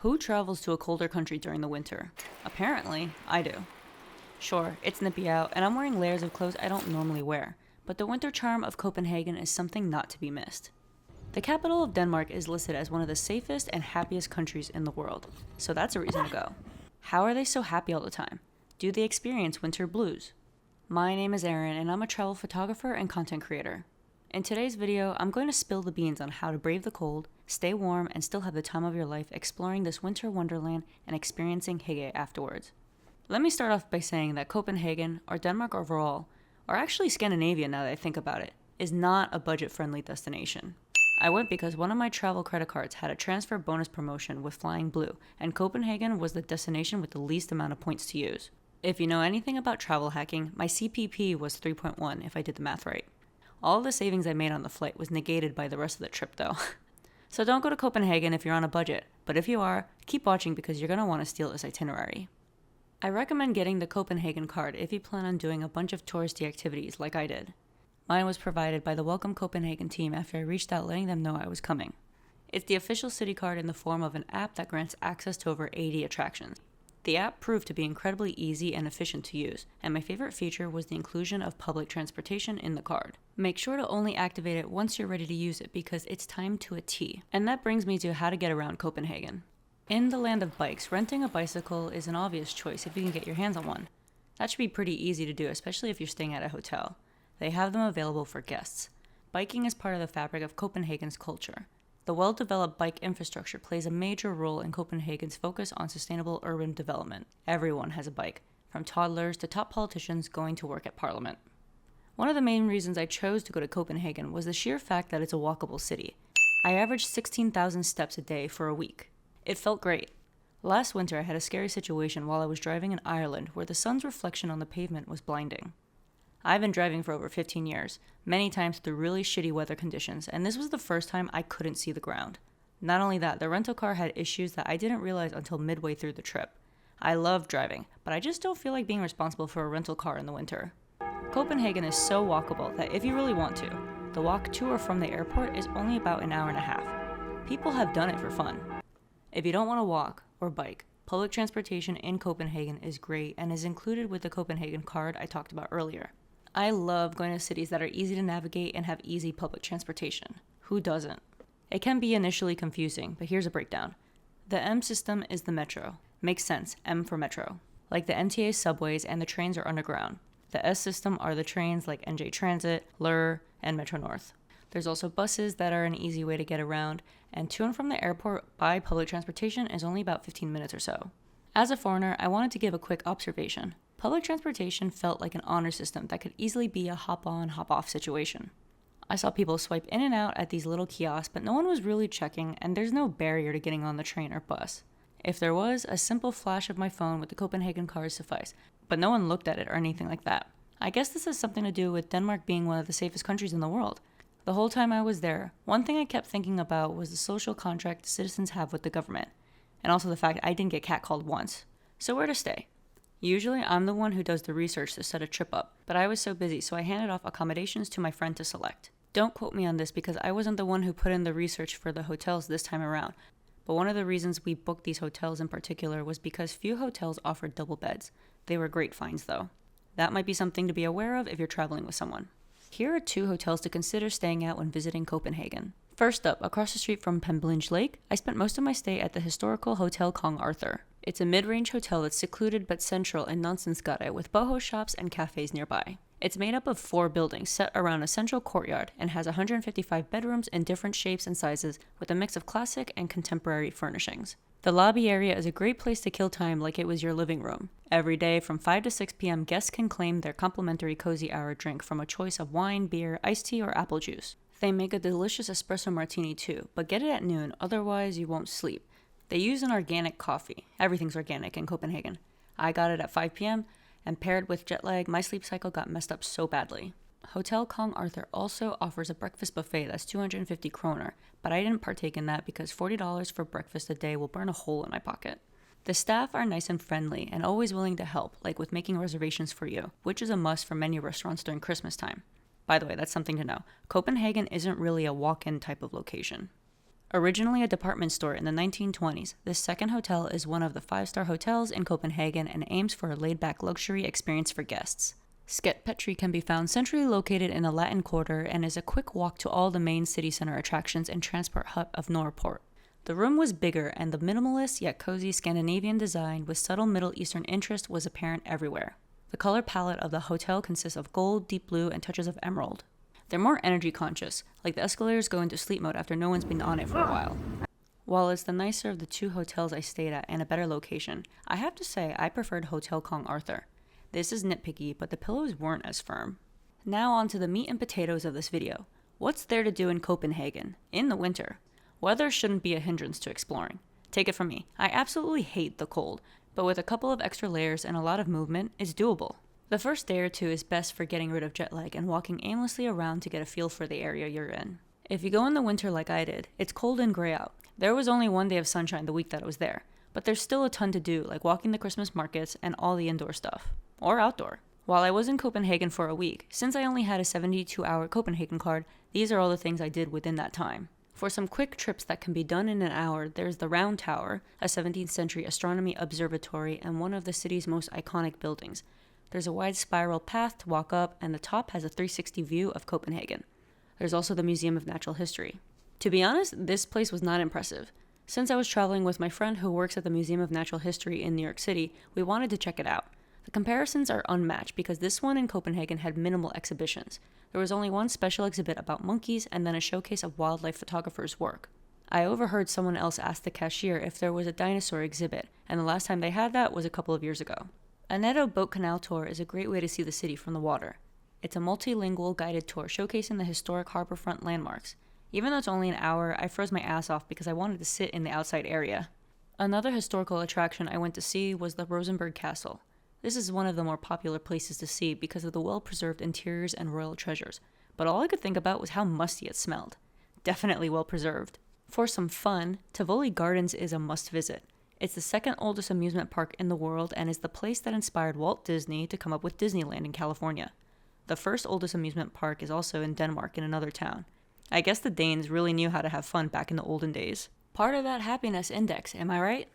Who travels to a colder country during the winter? Apparently, I do. Sure, it's nippy out, and I'm wearing layers of clothes I don't normally wear, but the winter charm of Copenhagen is something not to be missed. The capital of Denmark is listed as one of the safest and happiest countries in the world, so that's a reason to go. How are they so happy all the time? Do they experience winter blues? My name is Erin, and I'm a travel photographer and content creator. In today's video, I'm going to spill the beans on how to brave the cold, stay warm, and still have the time of your life exploring this winter wonderland and experiencing hygge afterwards. Let me start off by saying that Copenhagen, or Denmark overall, or actually Scandinavia now that I think about it, is not a budget-friendly destination. I went because one of my travel credit cards had a transfer bonus promotion with Flying Blue, and Copenhagen was the destination with the least amount of points to use. If you know anything about travel hacking, my CPP was 3.1 if I did the math right. All the savings I made on the flight was negated by the rest of the trip though. So don't go to Copenhagen if you're on a budget, but if you are, keep watching because you're going to want to steal this itinerary. I recommend getting the Copenhagen Card if you plan on doing a bunch of touristy activities like I did. Mine was provided by the Welcome Copenhagen team after I reached out letting them know I was coming. It's the official city card in the form of an app that grants access to over 80 attractions. The app proved to be incredibly easy and efficient to use, and my favorite feature was the inclusion of public transportation in the card. Make sure to only activate it once you're ready to use it because it's timed to a T. And that brings me to how to get around Copenhagen. In the land of bikes, renting a bicycle is an obvious choice if you can get your hands on one. That should be pretty easy to do, especially if you're staying at a hotel. They have them available for guests. Biking is part of the fabric of Copenhagen's culture. The well-developed bike infrastructure plays a major role in Copenhagen's focus on sustainable urban development. Everyone has a bike, from toddlers to top politicians going to work at Parliament. One of the main reasons I chose to go to Copenhagen was the sheer fact that it's a walkable city. I averaged 16,000 steps a day for a week. It felt great. Last winter I had a scary situation while I was driving in Ireland where the sun's reflection on the pavement was blinding. I've been driving for over 15 years, many times through really shitty weather conditions, and this was the first time I couldn't see the ground. Not only that, the rental car had issues that I didn't realize until midway through the trip. I love driving, but I just don't feel like being responsible for a rental car in the winter. Copenhagen is so walkable that if you really want to, the walk to or from the airport is only about an hour and a half. People have done it for fun. If you don't want to walk or bike, public transportation in Copenhagen is great and is included with the Copenhagen Card I talked about earlier. I love going to cities that are easy to navigate and have easy public transportation. Who doesn't? It can be initially confusing, but here's a breakdown. The M system is the metro. Makes sense, M for metro. Like the MTA subways and the trains are underground. The S system are the trains like NJ Transit, Lur, and Metro North. There's also buses that are an easy way to get around, and to and from the airport by public transportation is only about 15 minutes or so. As a foreigner, I wanted to give a quick observation. Public transportation felt like an honor system that could easily be a hop-on, hop-off situation. I saw people swipe in and out at these little kiosks, but no one was really checking, and there's no barrier to getting on the train or bus. If there was, a simple flash of my phone with the Copenhagen Card sufficed, but no one looked at it or anything like that. I guess this has something to do with Denmark being one of the safest countries in the world. The whole time I was there, one thing I kept thinking about was the social contract citizens have with the government, and also the fact I didn't get catcalled once. So where to stay? Usually I'm the one who does the research to set a trip up, but I was so busy so I handed off accommodations to my friend to select. Don't quote me on this because I wasn't the one who put in the research for the hotels this time around, but one of the reasons we booked these hotels in particular was because few hotels offered double beds. They were great finds though. That might be something to be aware of if you're traveling with someone. Here are 2 hotels to consider staying at when visiting Copenhagen. First up, across the street from Pemblinge Lake, I spent most of my stay at the historical Hotel Kong Arthur. It's a mid-range hotel that's secluded but central in Nonsensgade with boho shops and cafes nearby. It's made up of 4 buildings set around a central courtyard and has 155 bedrooms in different shapes and sizes with a mix of classic and contemporary furnishings. The lobby area is a great place to kill time like it was your living room. Every day from 5 to 6 p.m. guests can claim their complimentary cozy hour drink from a choice of wine, beer, iced tea, or apple juice. They make a delicious espresso martini too, but get it at noon, otherwise you won't sleep. They use an organic coffee. Everything's organic in Copenhagen. I got it at 5 p.m. and paired with jet lag, my sleep cycle got messed up so badly. Hotel Kong Arthur also offers a breakfast buffet that's 250 kroner, but I didn't partake in that because $40 for breakfast a day will burn a hole in my pocket. The staff are nice and friendly and always willing to help, like with making reservations for you, which is a must for many restaurants during Christmas time. By the way, that's something to know. Copenhagen isn't really a walk-in type of location. Originally a department store in the 1920s, this second hotel is one of the 5-star hotels in Copenhagen and aims for a laid-back luxury experience for guests. Sket Petri can be found centrally located in the Latin Quarter and is a quick walk to all the main city center attractions and transport hub of Nørreport. The room was bigger, and the minimalist yet cozy Scandinavian design with subtle Middle Eastern interest was apparent everywhere. The color palette of the hotel consists of gold, deep blue, and touches of emerald. They're more energy conscious, like the escalators go into sleep mode after no one's been on it for a while. While it's the nicer of the 2 hotels I stayed at and a better location, I have to say I preferred Hotel Kong Arthur. This is nitpicky, but the pillows weren't as firm. Now on to the meat and potatoes of this video. What's there to do in Copenhagen, in the winter? Weather shouldn't be a hindrance to exploring. Take it from me, I absolutely hate the cold, but with a couple of extra layers and a lot of movement, it's doable. The first day or 2 is best for getting rid of jet lag and walking aimlessly around to get a feel for the area you're in. If you go in the winter like I did, it's cold and gray out. There was only 1 day of sunshine the week that I was there, but there's still a ton to do, like walking the Christmas markets and all the indoor stuff. Or outdoor. While I was in Copenhagen for a week, since I only had a 72-hour Copenhagen card, these are all the things I did within that time. For some quick trips that can be done in an hour, there's the Round Tower, a 17th century astronomy observatory and one of the city's most iconic buildings. There's a wide spiral path to walk up, and the top has a 360 view of Copenhagen. There's also the Museum of Natural History. To be honest, this place was not impressive. Since I was traveling with my friend who works at the Museum of Natural History in New York City, we wanted to check it out. The comparisons are unmatched because this one in Copenhagen had minimal exhibitions. There was only one special exhibit about monkeys and then a showcase of wildlife photographers' work. I overheard someone else ask the cashier if there was a dinosaur exhibit, and the last time they had that was a couple of years ago. A Netto boat canal tour is a great way to see the city from the water. It's a multilingual guided tour showcasing the historic harborfront landmarks. Even though it's only an hour, I froze my ass off because I wanted to sit in the outside area. Another historical attraction I went to see was the Rosenborg Castle. This is one of the more popular places to see because of the well-preserved interiors and royal treasures, but all I could think about was how musty it smelled. Definitely well-preserved. For some fun, Tivoli Gardens is a must-visit. It's the second oldest amusement park in the world and is the place that inspired Walt Disney to come up with Disneyland in California. The first oldest amusement park is also in Denmark in another town. I guess the Danes really knew how to have fun back in the olden days. Part of that happiness index, am I right?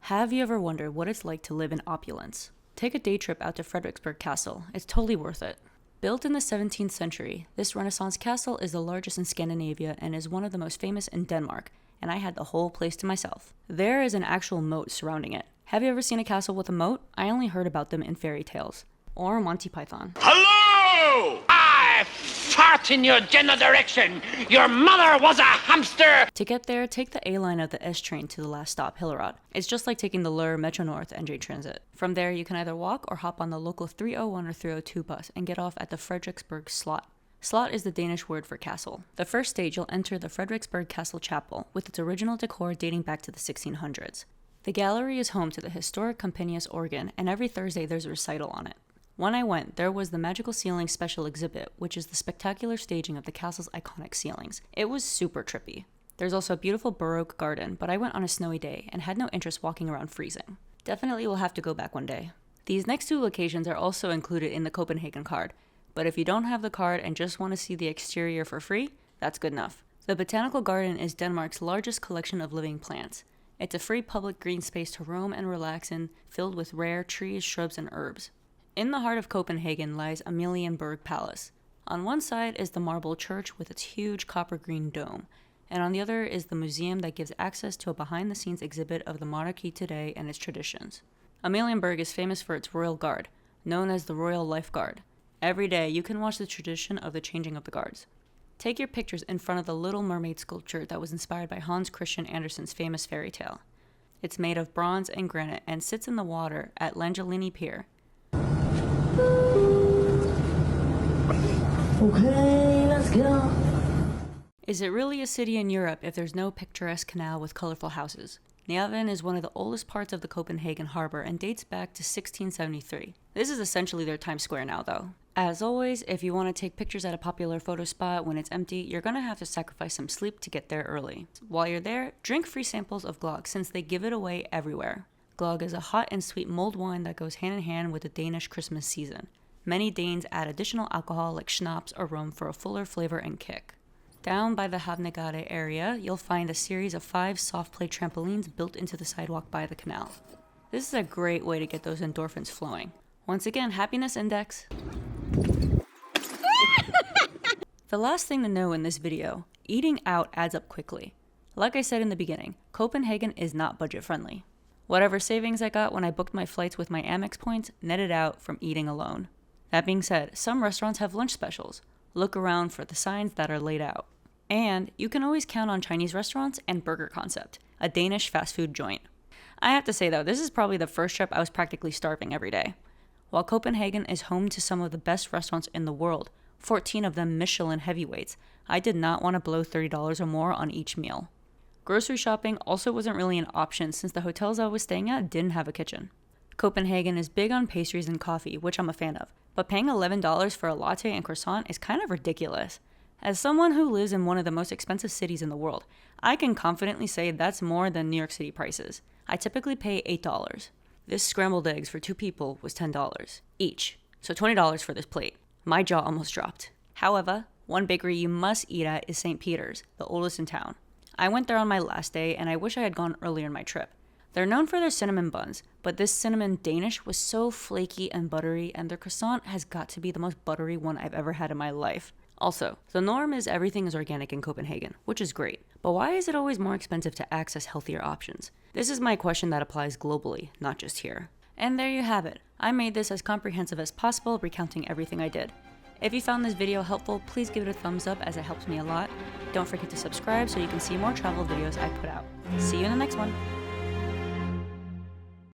Have you ever wondered what it's like to live in opulence? Take a day trip out to Frederiksberg Castle. It's totally worth it. Built in the 17th century, this Renaissance castle is the largest in Scandinavia and is one of the most famous in Denmark, and I had the whole place to myself. There is an actual moat surrounding it. Have you ever seen a castle with a moat? I only heard about them in fairy tales. Or Monty Python. Hello! I fart in your general direction! Your mother was a hamster! To get there, take the A line of the S train to the last stop, Hillerød. It's just like taking the Lur, Metro North, and J Transit. From there, you can either walk or hop on the local 301 or 302 bus and get off at the Frederiksberg Slot. Slot is the Danish word for castle. The first stage, you'll enter the Frederiksberg Castle Chapel, with its original decor dating back to the 1600s. The gallery is home to the historic Compiègne's organ, and every Thursday there's a recital on it. When I went, there was the Magical Ceiling Special Exhibit, which is the spectacular staging of the castle's iconic ceilings. It was super trippy. There's also a beautiful Baroque garden, but I went on a snowy day and had no interest walking around freezing. Definitely will have to go back one day. These next 2 locations are also included in the Copenhagen Card, but if you don't have the card and just want to see the exterior for free, that's good enough. The Botanical Garden is Denmark's largest collection of living plants. It's a free public green space to roam and relax in, filled with rare trees, shrubs, and herbs. In the heart of Copenhagen lies Amalienborg Palace. On one side is the marble church with its huge copper-green dome, and on the other is the museum that gives access to a behind-the-scenes exhibit of the monarchy today and its traditions. Amalienborg is famous for its royal guard, known as the Royal Life Guard. Every day you can watch the tradition of the changing of the guards. Take your pictures in front of the Little Mermaid sculpture that was inspired by Hans Christian Andersen's famous fairy tale. It's made of bronze and granite and sits in the water at Langelini Pier. Okay, let's go. Is it really a city in Europe if there's no picturesque canal with colorful houses? Neaven is one of the oldest parts of the Copenhagen harbor and dates back to 1673. This is essentially their Times Square now, though. As always, if you want to take pictures at a popular photo spot when it's empty, you're gonna have to sacrifice some sleep to get there early. While you're there, drink free samples of glögg since they give it away everywhere. Glögg is a hot and sweet mulled wine that goes hand in hand with the Danish Christmas season. Many Danes add additional alcohol like schnapps or rum for a fuller flavor and kick. Down by the Havnegade area, you'll find a series of 5 soft play trampolines built into the sidewalk by the canal. This is a great way to get those endorphins flowing. Once again, happiness index. The last thing to know in this video, eating out adds up quickly. Like I said in the beginning, Copenhagen is not budget friendly. Whatever savings I got when I booked my flights with my Amex points netted out from eating alone. That being said, some restaurants have lunch specials. Look around for the signs that are laid out. And you can always count on Chinese restaurants and Burger Concept, a Danish fast food joint. I have to say though, this is probably the first trip I was practically starving every day. While Copenhagen is home to some of the best restaurants in the world, 14 of them Michelin heavyweights, I did not want to blow $30 or more on each meal. Grocery shopping also wasn't really an option since the hotels I was staying at didn't have a kitchen. Copenhagen is big on pastries and coffee, which I'm a fan of, but paying $11 for a latte and croissant is kind of ridiculous. As someone who lives in one of the most expensive cities in the world, I can confidently say that's more than New York City prices. I typically pay $8. This scrambled eggs for 2 people was $10 each, so $20 for this plate. My jaw almost dropped. However, one bakery you must eat at is St. Peter's, the oldest in town. I went there on my last day and I wish I had gone earlier in my trip. They're known for their cinnamon buns, but this cinnamon Danish was so flaky and buttery, and their croissant has got to be the most buttery one I've ever had in my life. Also, the norm is everything is organic in Copenhagen, which is great, but why is it always more expensive to access healthier options? This is my question that applies globally, not just here. And there you have it. I made this as comprehensive as possible, recounting everything I did. If you found this video helpful, please give it a thumbs up as it helps me a lot. Don't forget to subscribe so you can see more travel videos I put out. See you in the next one.